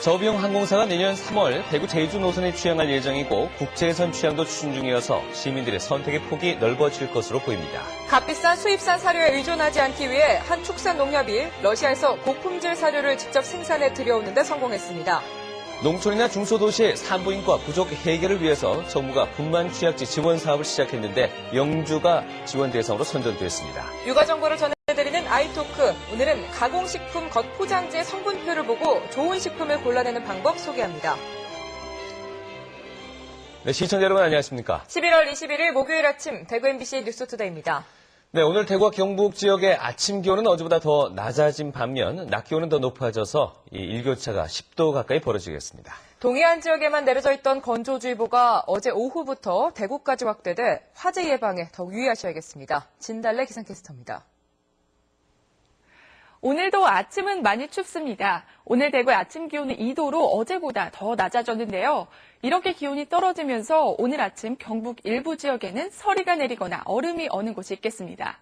저비용 항공사가 내년 3월 대구 제주 노선에 취항할 예정이고 국제선 취항도 추진 중이어서 시민들의 선택의 폭이 넓어질 것으로 보입니다. 값비싼 수입산 사료에 의존하지 않기 위해 한 축산 농협이 러시아에서 고품질 사료를 직접 생산해 들여오는 데 성공했습니다. 농촌이나 중소도시의 산부인과 부족 해결을 위해서 정부가 분만 취약지 지원 사업을 시작했는데 영주가 지원 대상으로 선정됐습니다. 육아 정보를 전해드리는 아이토크. 오늘은 가공식품 겉포장지의 성분표를 보고 좋은 식품을 골라내는 방법 소개합니다. 네, 시청자 여러분 안녕하십니까? 11월 21일 목요일 아침 대구 MBC 뉴스투데이입니다. 네, 오늘 대구와 경북 지역의 아침 기온은 어제보다 더 낮아진 반면 낮 기온은 더 높아져서 이 일교차가 10도 가까이 벌어지겠습니다. 동해안 지역에만 내려져 있던 건조주의보가 어제 오후부터 대구까지 확대돼 화재 예방에 더욱 유의하셔야겠습니다. 진달래 기상캐스터입니다. 오늘도 아침은 많이 춥습니다. 오늘 대구의 아침 기온은 2도로 어제보다 더 낮아졌는데요. 이렇게 기온이 떨어지면서 오늘 아침 경북 일부 지역에는 서리가 내리거나 얼음이 어는 곳이 있겠습니다.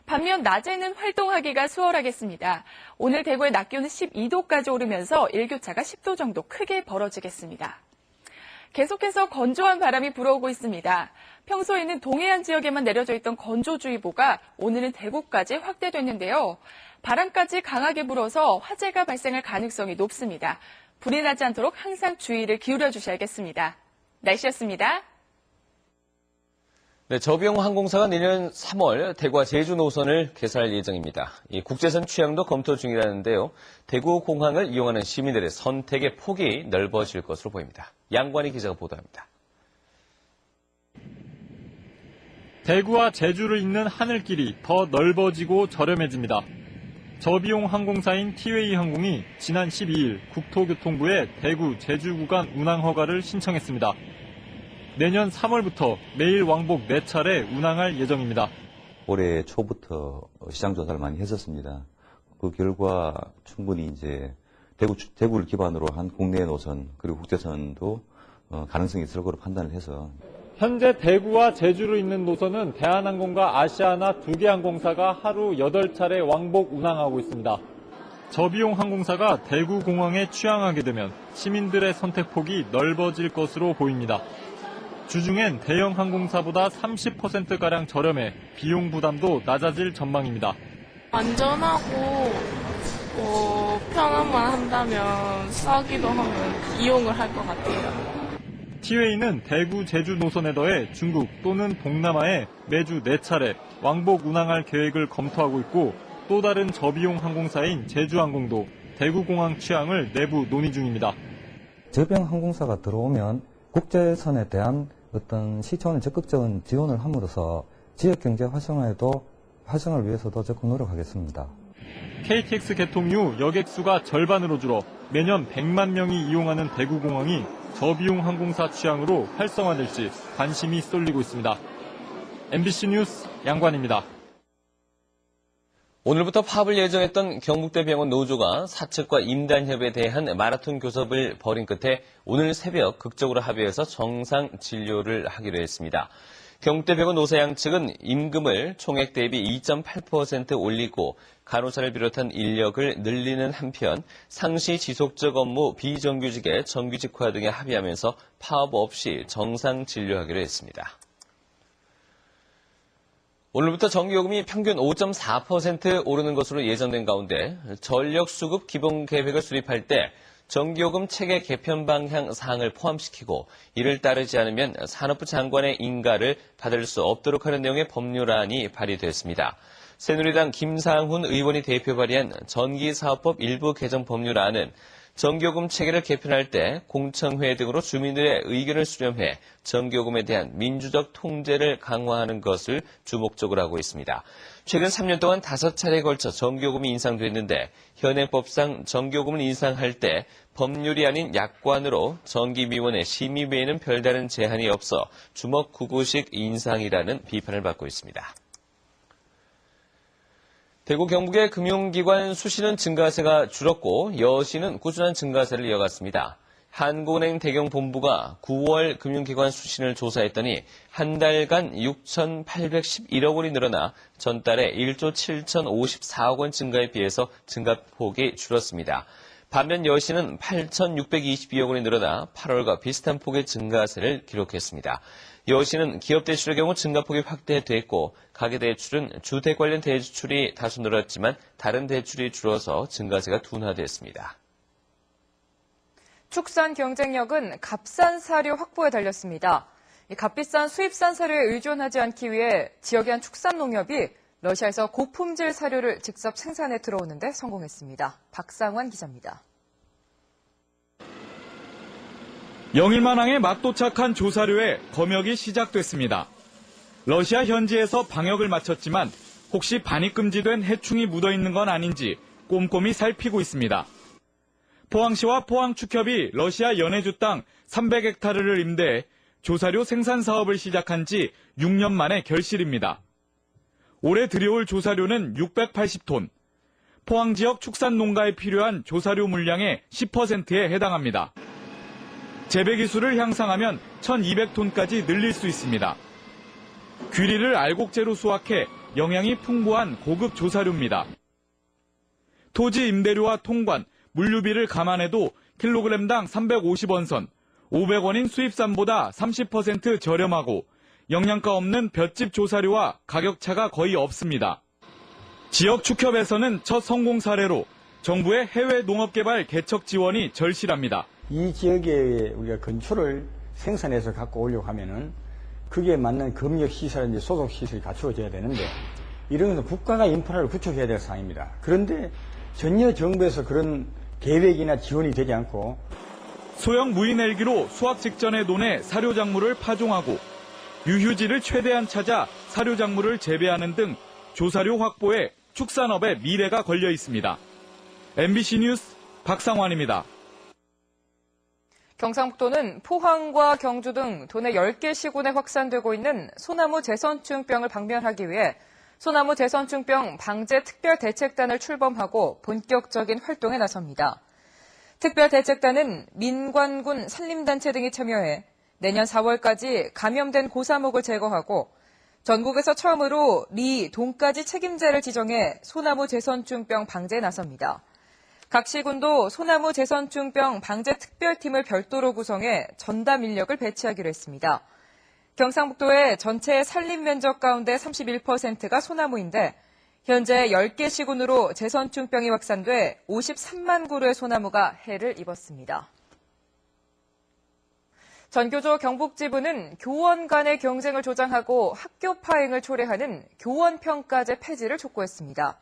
반면 낮에는 활동하기가 수월하겠습니다. 오늘 대구의 낮 기온은 12도까지 오르면서 일교차가 10도 정도 크게 벌어지겠습니다. 계속해서 건조한 바람이 불어오고 있습니다. 평소에는 동해안 지역에만 내려져 있던 건조주의보가 오늘은 대구까지 확대됐는데요. 바람까지 강하게 불어서 화재가 발생할 가능성이 높습니다. 불이 나지 않도록 항상 주의를 기울여 주셔야겠습니다. 날씨였습니다. 네, 저비용 항공사가 내년 3월 대구와 제주 노선을 개설할 예정입니다. 이 국제선 취항도 검토 중이라는데요. 대구 공항을 이용하는 시민들의 선택의 폭이 넓어질 것으로 보입니다. 양관희 기자가 보도합니다. 대구와 제주를 잇는 하늘길이 더 넓어지고 저렴해집니다. 저비용 항공사인 티웨이 항공이 지난 12일 국토교통부에 대구, 제주 구간 운항 허가를 신청했습니다. 내년 3월부터 매일 왕복 4차례 운항할 예정입니다. 올해 초부터 시장 조사를 많이 했었습니다. 그 결과 충분히 이제 대구를 기반으로 한 국내 노선 그리고 국제선도 가능성이 있을 거로 판단을 해서 현재 대구와 제주로 잇는 노선은 대한항공과 아시아나 2개 항공사가 하루 8차례 왕복 운항하고 있습니다. 저비용 항공사가 대구 공항에 취항하게 되면 시민들의 선택폭이 넓어질 것으로 보입니다. 주중엔 대형 항공사보다 30%가량 저렴해 비용 부담도 낮아질 전망입니다. 안전하고 편함만 한다면 싸기도 하면 이용을 할 것 같아요. 티웨이는 대구, 제주 노선에 더해 중국 또는 동남아에 매주 4차례 왕복 운항할 계획을 검토하고 있고 또 다른 저비용 항공사인 제주항공도 대구공항 취항을 내부 논의 중입니다. 저비용 항공사가 들어오면 국제선에 대한 어떤 시차원의 적극적인 지원을 함으로써 지역경제 활성화를 위해서도 적극 노력하겠습니다. KTX 개통 이후 여객수가 절반으로 줄어 매년 100만 명이 이용하는 대구공항이 저비용 항공사 취향으로 활성화될지 관심이 쏠리고 있습니다. MBC 뉴스 양관입니다. 오늘부터 파업을 예정했던 경북대병원 노조가 사측과 임단협에 대한 마라톤 교섭을 벌인 끝에 오늘 새벽 극적으로 합의해서 정상 진료를 하기로 했습니다. 경북대병원 노사 양측은 임금을 총액 대비 2.8% 올리고 간호사를 비롯한 인력을 늘리는 한편 상시 지속적 업무 비정규직의 정규직화 등에 합의하면서 파업 없이 정상 진료하기로 했습니다. 오늘부터 전기요금이 평균 5.4% 오르는 것으로 예정된 가운데 전력수급 기본계획을 수립할 때 전기요금 체계 개편 방향 사항을 포함시키고 이를 따르지 않으면 산업부 장관의 인가를 받을 수 없도록 하는 내용의 법률안이 발의됐습니다. 새누리당 김상훈 의원이 대표 발의한 전기사업법 일부 개정 법률안은 전기요금 체계를 개편할 때 공청회 등으로 주민들의 의견을 수렴해 전기요금에 대한 민주적 통제를 강화하는 것을 주목적으로 하고 있습니다. 최근 3년 동안 5차례에 걸쳐 전기요금이 인상됐는데 현행법상 전기요금을 인상할 때 법률이 아닌 약관으로 전기미원의 심의 외에는 별다른 제한이 없어 주먹구구식 인상이라는 비판을 받고 있습니다. 대구 경북의 금융기관 수시는 증가세가 줄었고 여시는 꾸준한 증가세를 이어갔습니다. 한국은행 대경본부가 9월 금융기관 수신을 조사했더니 한 달간 6,811억 원이 늘어나 전달에 1조 7,054억 원 증가에 비해서 증가폭이 줄었습니다. 반면 여시는 8,622억 원이 늘어나 8월과 비슷한 폭의 증가세를 기록했습니다. 여시는 기업 대출의 경우 증가폭이 확대됐고 가계대출은 주택 관련 대출이 다소 늘었지만 다른 대출이 줄어서 증가세가 둔화됐습니다. 축산 경쟁력은 값싼 사료 확보에 달렸습니다. 이 값비싼 수입산 사료에 의존하지 않기 위해 지역의 한 축산 농협이 러시아에서 고품질 사료를 직접 생산해 들어오는데 성공했습니다. 박상환 기자입니다. 영일만항에 막 도착한 조사료에 검역이 시작됐습니다. 러시아 현지에서 방역을 마쳤지만 혹시 반입 금지된 해충이 묻어있는 건 아닌지 꼼꼼히 살피고 있습니다. 포항시와 포항축협이 러시아 연해주 땅 300헥타르를 임대해 조사료 생산 사업을 시작한 지 6년 만의 결실입니다. 올해 들여올 조사료는 680톤, 포항 지역 축산 농가에 필요한 조사료 물량의 10%에 해당합니다. 재배 기술을 향상하면 1,200톤까지 늘릴 수 있습니다. 귀리를 알곡제로 수확해 영양이 풍부한 고급 조사료입니다. 토지 임대료와 통관, 물류비를 감안해도 킬로그램당 350원 선, 500원인 수입산보다 30% 저렴하고 영양가 없는 볏짚 조사료와 가격차가 거의 없습니다. 지역 축협에서는 첫 성공 사례로 정부의 해외 농업개발 개척 지원이 절실합니다. 이 지역에 우리가 건초를 생산해서 갖고 오려고 하면은 그게 맞는 검역 시설인지 소독 시설이 갖추어져야 되는데 이런 것은 국가가 인프라를 구축해야 될 상황입니다. 그런데 전혀 정부에서 그런 계획이나 지원이 되지 않고 소형 무인 헬기로 수확 직전에 논에 사료 작물을 파종하고 유휴지를 최대한 찾아 사료 작물을 재배하는 등 조사료 확보에 축산업의 미래가 걸려 있습니다. MBC 뉴스 박상환입니다. 경상북도는 포항과 경주 등 도내 10개 시군에 확산되고 있는 소나무 재선충병을 박멸하기 위해 소나무 재선충병 방제 특별대책단을 출범하고 본격적인 활동에 나섭니다. 특별대책단은 민관군 산림단체 등이 참여해 내년 4월까지 감염된 고사목을 제거하고 전국에서 처음으로 리, 동까지 책임자를 지정해 소나무 재선충병 방제에 나섭니다. 각 시군도 소나무 재선충병 방제 특별팀을 별도로 구성해 전담 인력을 배치하기로 했습니다. 경상북도의 전체 산림 면적 가운데 31%가 소나무인데 현재 10개 시군으로 재선충병이 확산돼 53만 그루의 소나무가 해를 입었습니다. 전교조 경북지부는 교원 간의 경쟁을 조장하고 학교 파행을 초래하는 교원평가제 폐지를 촉구했습니다.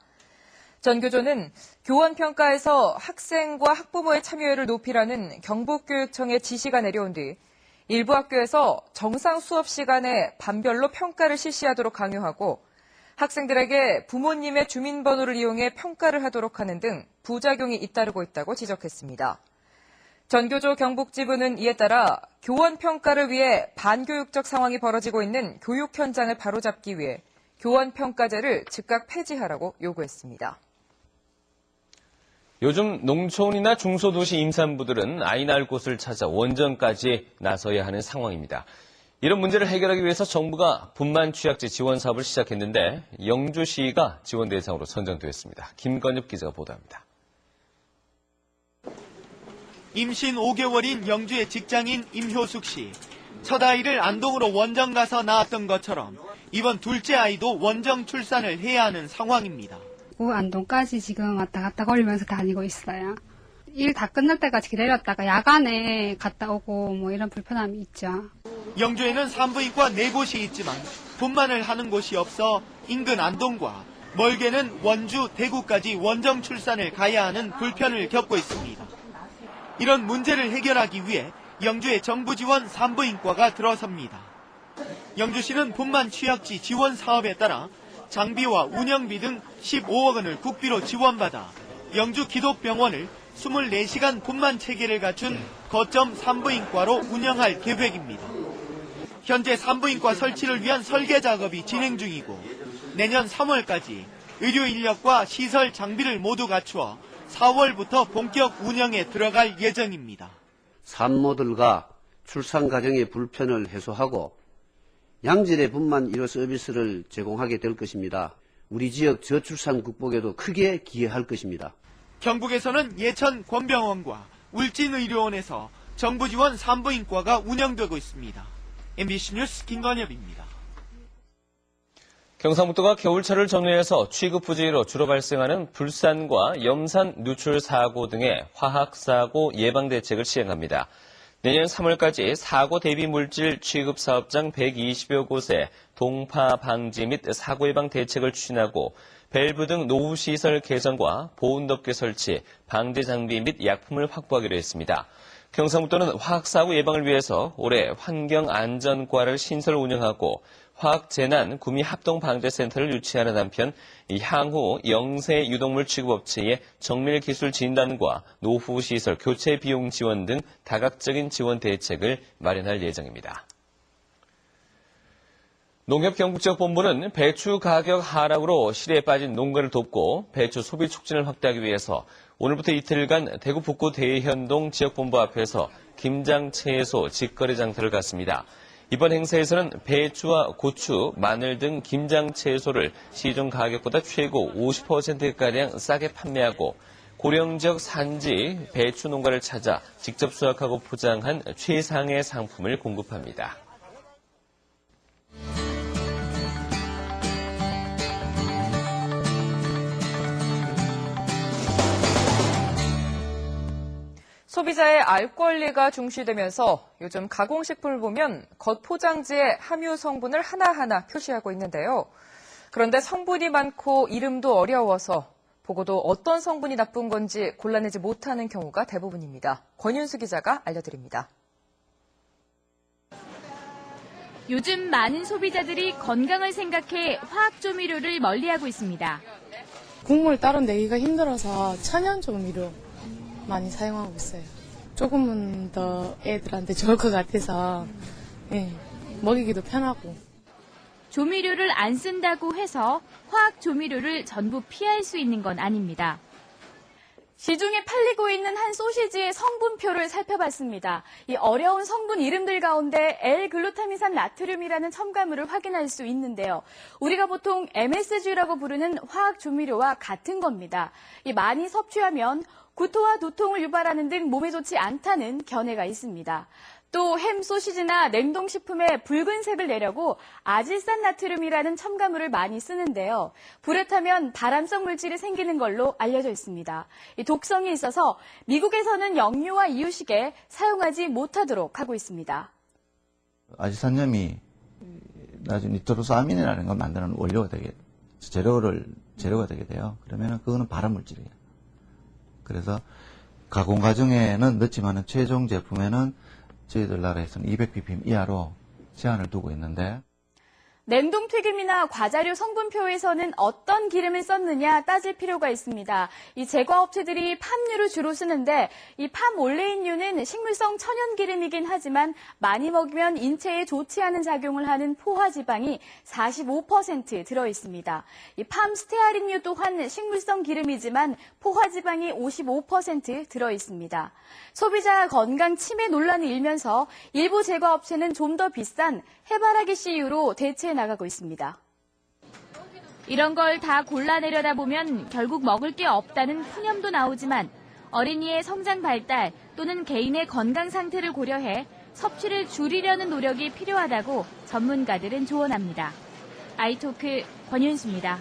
전교조는 교원평가에서 학생과 학부모의 참여율을 높이라는 경북교육청의 지시가 내려온 뒤 일부 학교에서 정상 수업 시간에 반별로 평가를 실시하도록 강요하고 학생들에게 부모님의 주민번호를 이용해 평가를 하도록 하는 등 부작용이 잇따르고 있다고 지적했습니다. 전교조 경북지부는 이에 따라 교원평가를 위해 반교육적 상황이 벌어지고 있는 교육 현장을 바로잡기 위해 교원평가제를 즉각 폐지하라고 요구했습니다. 요즘 농촌이나 중소도시 임산부들은 아이 낳을 곳을 찾아 원정까지 나서야 하는 상황입니다. 이런 문제를 해결하기 위해서 정부가 분만 취약지 지원 사업을 시작했는데 영주시가 지원 대상으로 선정됐습니다. 김건엽 기자가 보도합니다. 임신 5개월인 영주의 직장인 임효숙 씨. 첫 아이를 안동으로 원정 가서 낳았던 것처럼 이번 둘째 아이도 원정 출산을 해야 하는 상황입니다. 안동까지 지금 왔다 갔다 걸리면서 다니고 있어요. 일 다 끝날 때까지 기다렸다가 야간에 갔다 오고 뭐 이런 불편함이 있죠. 영주에는 산부인과 4곳이 있지만 분만을 하는 곳이 없어 인근 안동과 멀게는 원주, 대구까지 원정 출산을 가야 하는 불편을 겪고 있습니다. 이런 문제를 해결하기 위해 영주의 정부 지원 산부인과가 들어섭니다. 영주시는 분만 취약지 지원 사업에 따라 장비와 운영비 등 15억 원을 국비로 지원받아 영주 기독병원을 24시간 분만 체계를 갖춘 거점 산부인과로 운영할 계획입니다. 현재 산부인과 설치를 위한 설계 작업이 진행 중이고 내년 3월까지 의료 인력과 시설 장비를 모두 갖추어 4월부터 본격 운영에 들어갈 예정입니다. 산모들과 출산 과정의 불편을 해소하고 양질의 분만 의료 서비스를 제공하게 될 것입니다. 우리 지역 저출산 극복에도 크게 기여할 것입니다. 경북에서는 예천 권병원과 울진의료원에서 정부 지원 산부인과가 운영되고 있습니다. MBC 뉴스 김건엽입니다. 경상북도가 겨울철을 정리해서 취급 부재로 주로 발생하는 불산과 염산 누출 사고 등의 화학사고 예방 대책을 시행합니다. 내년 3월까지 사고 대비 물질 취급 사업장 120여 곳에 동파 방지 및 사고 예방 대책을 추진하고 밸브 등 노후시설 개선과 보온덮개 설치, 방제 장비 및 약품을 확보하기로 했습니다. 경상북도는 화학사고 예방을 위해서 올해 환경안전과를 신설 운영하고 화학재난 구미합동방재센터를 유치하는 한편 향후 영세 유독물 취급업체의 정밀기술 진단과 노후시설 교체 비용 지원 등 다각적인 지원 대책을 마련할 예정입니다. 농협경북지역본부는 배추 가격 하락으로 실에 빠진 농가를 돕고 배추 소비 촉진을 확대하기 위해서 오늘부터 이틀간 대구 북구 대현동 지역본부 앞에서 김장채소 직거래 장터를 갖습니다. 이번 행사에서는 배추와 고추, 마늘 등 김장채소를 시중 가격보다 최고 50%가량 싸게 판매하고 고령 지역 산지 배추 농가를 찾아 직접 수확하고 포장한 최상의 상품을 공급합니다. 소비자의 알 권리가 중시되면서 요즘 가공식품을 보면 겉포장지에 함유 성분을 하나하나 표시하고 있는데요. 그런데 성분이 많고 이름도 어려워서 보고도 어떤 성분이 나쁜 건지 골라내지 못하는 경우가 대부분입니다. 권윤수 기자가 알려드립니다. 요즘 많은 소비자들이 건강을 생각해 화학조미료를 멀리하고 있습니다. 국물 따로 내기가 힘들어서 천연조미료 많이 사용하고 있어요. 조금은 더 애들한테 좋을 것 같아서 먹이기도 편하고. 조미료를 안 쓴다고 해서 화학 조미료를 전부 피할 수 있는 건 아닙니다. 시중에 팔리고 있는 한 소시지의 성분표를 살펴봤습니다. 이 어려운 성분 이름들 가운데 L-글루타민산 나트륨이라는 첨가물을 확인할 수 있는데요. 우리가 보통 MSG라고 부르는 화학 조미료와 같은 겁니다. 이 많이 섭취하면 구토와 두통을 유발하는 등 몸에 좋지 않다는 견해가 있습니다. 또 햄, 소시지나 냉동식품에 붉은색을 내려고 아질산 나트륨이라는 첨가물을 많이 쓰는데요. 불에 타면 발암성 물질이 생기는 걸로 알려져 있습니다. 이 독성이 있어서 미국에서는 영유아 이유식에 사용하지 못하도록 하고 있습니다. 아질산염이 나중에 니트로사민이라는 걸 만드는 원료가 재료가 되게 돼요. 그러면 그거는 발암 물질이에요. 그래서 가공 과정에는 넣지만은 최종 제품에는 저희들 나라에서는 200ppm 이하로 제한을 두고 있는데 냉동튀김이나 과자류 성분표에서는 어떤 기름을 썼느냐 따질 필요가 있습니다. 이 제과업체들이 팜유를 주로 쓰는데 이 팜올레인유는 식물성 천연기름이긴 하지만 많이 먹으면 인체에 좋지 않은 작용을 하는 포화지방이 45% 들어있습니다. 이 팜스테아린유 또한 식물성 기름이지만 포화지방이 55% 들어있습니다. 소비자 건강 침해 논란이 일면서 일부 제과업체는 좀 더 비싼 해바라기 씨유로 대체해 나가고 있습니다. 이런 걸 다 골라내려다 보면 결국 먹을 게 없다는 푸념도 나오지만 어린이의 성장 발달 또는 개인의 건강 상태를 고려해 섭취를 줄이려는 노력이 필요하다고 전문가들은 조언합니다. 아이토크 권윤수입니다.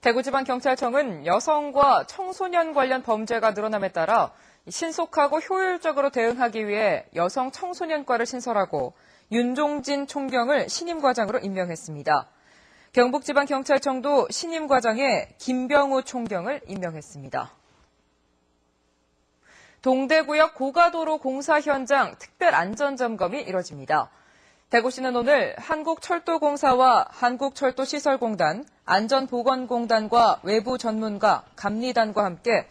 대구지방경찰청은 여성과 청소년 관련 범죄가 늘어남에 따라 신속하고 효율적으로 대응하기 위해 여성 청소년과를 신설하고 윤종진 총경을 신임과장으로 임명했습니다. 경북지방경찰청도 신임과장에 김병우 총경을 임명했습니다. 동대구역 고가도로 공사 현장 특별안전점검이 이뤄집니다. 대구시는 오늘 한국철도공사와 한국철도시설공단, 안전보건공단과 외부 전문가, 감리단과 함께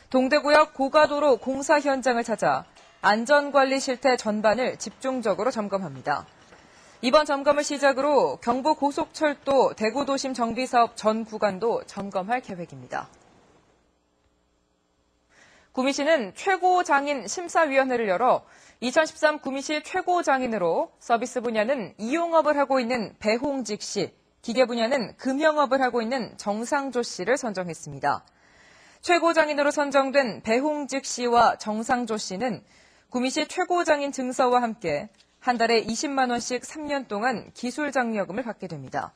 동대구역 고가도로 공사 현장을 찾아 안전관리 실태 전반을 집중적으로 점검합니다. 이번 점검을 시작으로 경부고속철도 대구도심 정비사업 전 구간도 점검할 계획입니다. 구미시는 최고장인 심사위원회를 열어 2013 구미시 최고장인으로 서비스 분야는 이용업을 하고 있는 배홍직 씨, 기계 분야는 금형업을 하고 있는 정상조 씨를 선정했습니다. 최고장인으로 선정된 배홍직 씨와 정상조 씨는 구미시 최고장인 증서와 함께 한 달에 20만 원씩 3년 동안 기술장려금을 받게 됩니다.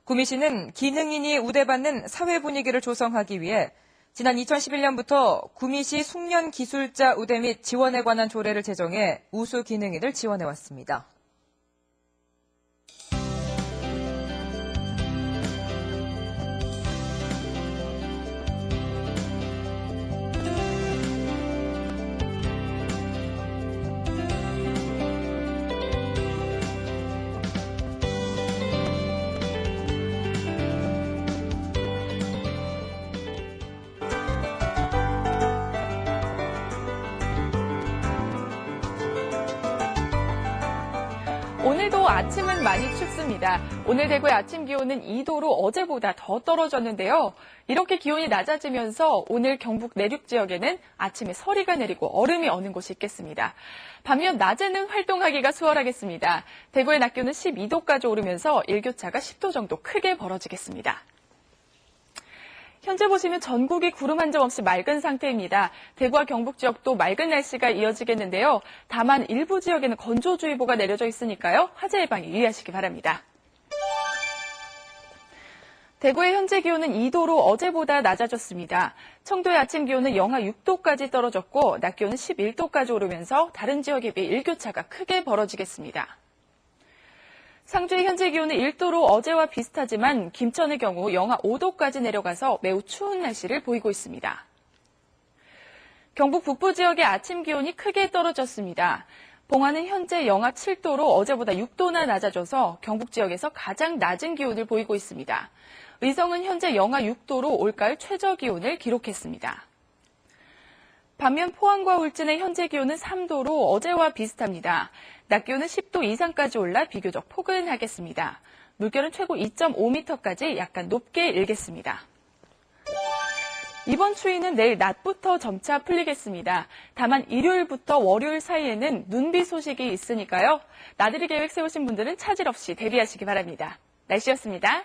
구미시는 기능인이 우대받는 사회 분위기를 조성하기 위해 지난 2011년부터 구미시 숙련기술자 우대 및 지원에 관한 조례를 제정해 우수 기능인을 지원해왔습니다. 오늘도 아침은 많이 춥습니다. 오늘 대구의 아침 기온은 2도로 어제보다 더 떨어졌는데요. 이렇게 기온이 낮아지면서 오늘 경북 내륙 지역에는 아침에 서리가 내리고 얼음이 어는 곳이 있겠습니다. 반면 낮에는 활동하기가 수월하겠습니다. 대구의 낮 기온은 12도까지 오르면서 일교차가 10도 정도 크게 벌어지겠습니다. 현재 보시면 전국이 구름 한 점 없이 맑은 상태입니다. 대구와 경북 지역도 맑은 날씨가 이어지겠는데요. 다만 일부 지역에는 건조주의보가 내려져 있으니까요. 화재 예방에 유의하시기 바랍니다. 대구의 현재 기온은 2도로 어제보다 낮아졌습니다. 청도의 아침 기온은 영하 6도까지 떨어졌고 낮 기온은 11도까지 오르면서 다른 지역에 비해 일교차가 크게 벌어지겠습니다. 상주의 현재 기온은 1도로 어제와 비슷하지만 김천의 경우 영하 5도까지 내려가서 매우 추운 날씨를 보이고 있습니다. 경북 북부 지역의 아침 기온이 크게 떨어졌습니다. 봉화는 현재 영하 7도로 어제보다 6도나 낮아져서 경북 지역에서 가장 낮은 기온을 보이고 있습니다. 의성은 현재 영하 6도로 올가을 최저 기온을 기록했습니다. 반면 포항과 울진의 현재 기온은 3도로 어제와 비슷합니다. 낮 기온은 10도 이상까지 올라 비교적 포근하겠습니다. 물결은 최고 2.5m까지 약간 높게 일겠습니다. 이번 추위는 내일 낮부터 점차 풀리겠습니다. 다만 일요일부터 월요일 사이에는 눈비 소식이 있으니까요. 나들이 계획 세우신 분들은 차질 없이 대비하시기 바랍니다. 날씨였습니다.